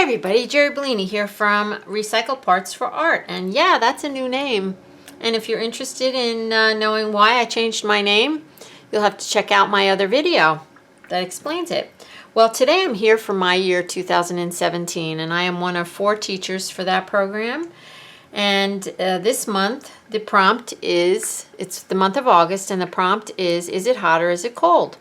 everybody, Jerry Bellini here from Recycle Parts for Art. And yeah, that's a new name. And if you're interested in knowing why I changed my name, you'll have to check out my other video that explains it. Well, today I'm here for my year 2017, and I am one of 4 teachers for that program. And this month, the prompt is, it's the month of August, and the prompt is it hot or is it cold?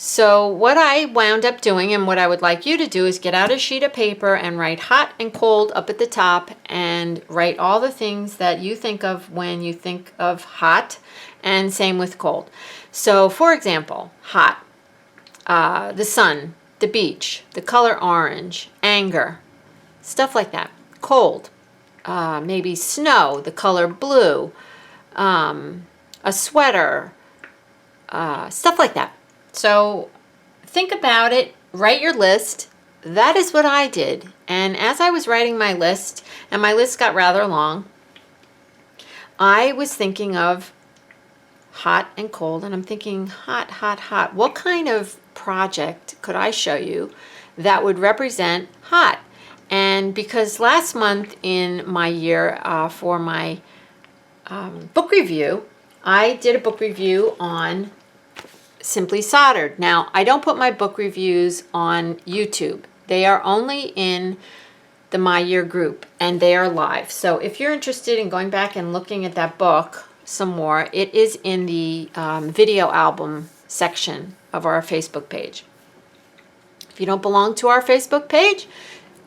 So what I wound up doing, and what I would like you to do, is get out a sheet of paper and write hot and cold up at the top, and write all the things that you think of when you think of hot, and same with cold. So for example, hot, the sun, the beach, the color orange, anger, stuff like that. Cold, maybe snow, the color blue, a sweater, stuff like that. So think about it, write your list. That is what I did. And as I was writing my list, and my list got rather long, I was thinking of hot and cold, and I'm thinking hot, hot, hot. What kind of project could I show you that would represent hot? And because last month in my year for my book review, I did a book review on Simply Soldered. Now, I don't put my book reviews on YouTube. They are only in the My Year group, and they are live. So if you're interested in going back and looking at that book some more, it is in the video album section of our Facebook page. If you don't belong to our Facebook page,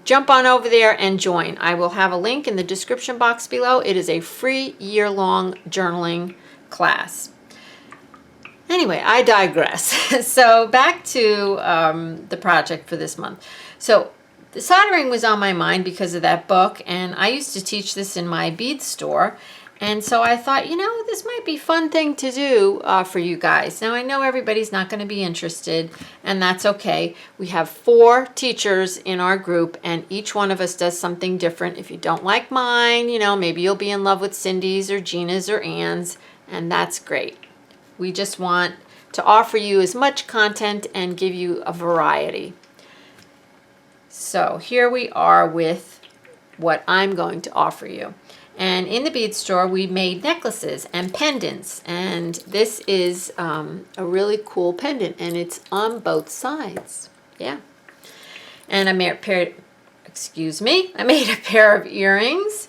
jump on over there and join. I will have a link in the description box below. It is a free year-long journaling class. Anyway, I digress. So back to the project for this month. So the soldering was on my mind because of that book, and I used to teach this in my bead store. And so I thought, you know, this might be a fun thing to do for you guys. Now, I know everybody's not going to be interested, and that's okay. We have 4 teachers in our group, and each one of us does something different. If you don't like mine, you know, maybe you'll be in love with Cindy's or Gina's or Ann's, and that's great. We just want to offer you as much content and give you a variety. So here we are with what I'm going to offer you. And in the bead store, we made necklaces and pendants. And this is a really cool pendant, and it's on both sides. Yeah. And I made a pair of earrings.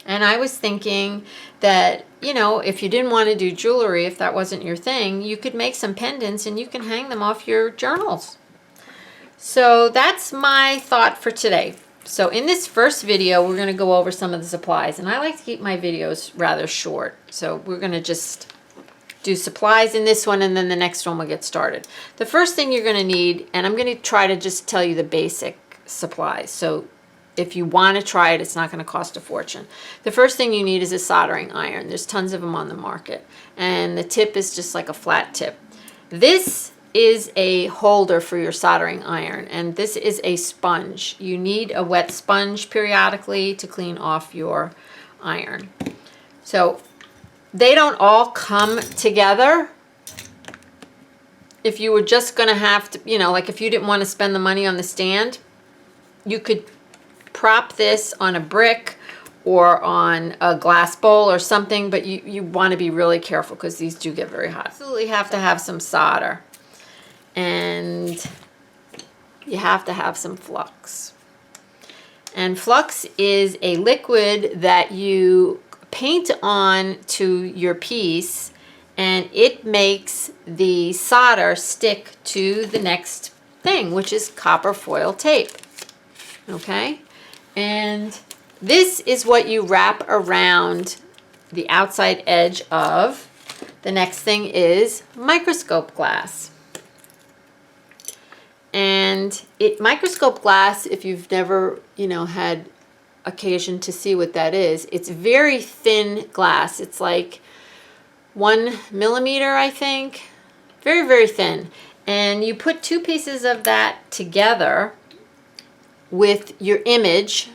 And I was thinking that, you know, if you didn't want to do jewelry, if that wasn't your thing, you could make some pendants and you can hang them off your journals. So that's my thought for today. So in this first video, we're going to go over some of the supplies. And I like to keep my videos rather short. So we're going to just do supplies in this one, and then the next one will get started. The first thing you're going to need, and I'm going to try to just tell you the basic supplies. So if you want to try it, it's not going to cost a fortune. The first thing you need is a soldering iron. There's tons of them on the market. And the tip is just like a flat tip. This is a holder for your soldering iron, and this is a sponge. You need a wet sponge periodically to clean off your iron. So they don't all come together. If you were just going to have to, you know, like if you didn't want to spend the money on the stand, you could prop this on a brick or on a glass bowl or something, but you want to be really careful because these do get very hot. Absolutely have to have some solder, and you have to have some flux. And flux is a liquid that you paint on to your piece, and it makes the solder stick to the next thing, which is copper foil tape. Okay? And this is what you wrap around the outside edge of. The next thing is microscope glass. And microscope glass, if you've never, you know, had occasion to see what that is, it's very thin glass. It's like 1 millimeter, I think. Very, very thin. And you put 2 pieces of that together with your image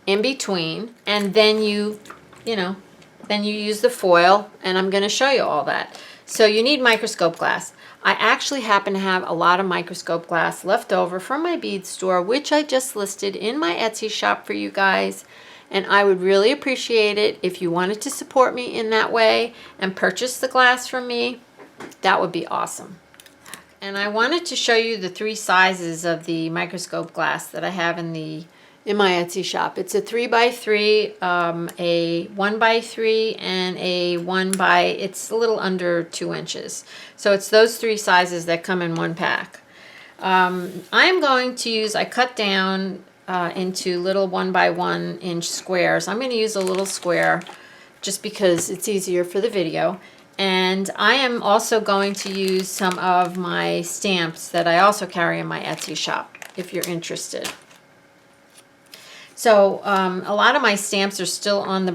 in between, and then you use the foil, and I'm going to show you all that. So you need microscope glass. I actually happen to have a lot of microscope glass left over from my bead store, which I just listed in my Etsy shop for you guys. And I would really appreciate it if you wanted to support me in that way and purchase the glass from me. That would be awesome. And I wanted to show you the 3 sizes of the microscope glass that I have in my Etsy shop. It's a 3x3, a 1x3, and a 1x, it's a little under 2 inches. So it's those 3 sizes that come in one pack. I'm going to use, I cut down into little 1x1 inch squares. I'm going to use a little square just because it's easier for the video. And I am also going to use some of my stamps that I also carry in my Etsy shop, if you're interested. So a lot of my stamps are still on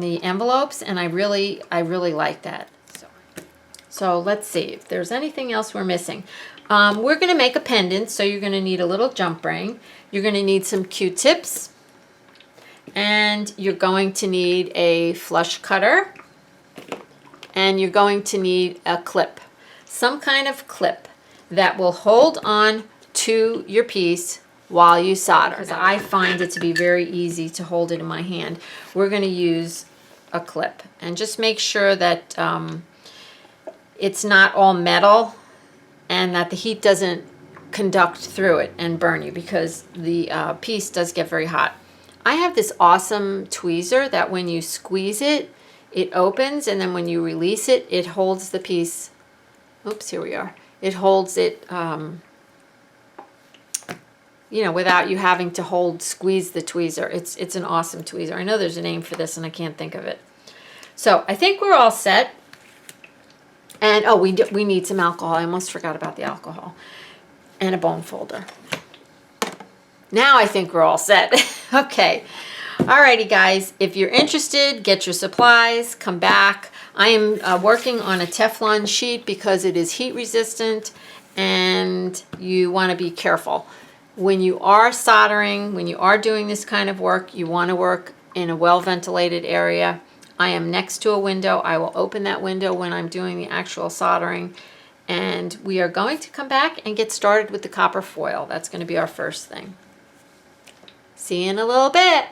the envelopes, and I really like that. So let's see if there's anything else we're missing. We're going to make a pendant, so you're going to need a little jump ring. You're going to need some Q-tips, and you're going to need a flush cutter, and you're going to need a clip, some kind of clip that will hold on to your piece while you solder. Because I find it to be very easy to hold it in my hand. We're going to use a clip, and just make sure that it's not all metal and that the heat doesn't conduct through it and burn you, because the piece does get very hot. I have this awesome tweezer that when you squeeze it, it opens, and then when you release it, it holds the piece. Oops, here we are. It holds it, you know, without you having to squeeze the tweezer. It's an awesome tweezer. I know there's a name for this and I can't think of it. So I think we're all set. And oh, we need some alcohol. I almost forgot about the alcohol. And a bone folder. Now I think we're all set. Okay. Alrighty guys, if you're interested, get your supplies, come back. I am working on a Teflon sheet because it is heat resistant, and you want to be careful. When you are soldering, when you are doing this kind of work, you want to work in a well-ventilated area. I am next to a window. I will open that window when I'm doing the actual soldering, and we are going to come back and get started with the copper foil. That's going to be our first thing. See you in a little bit.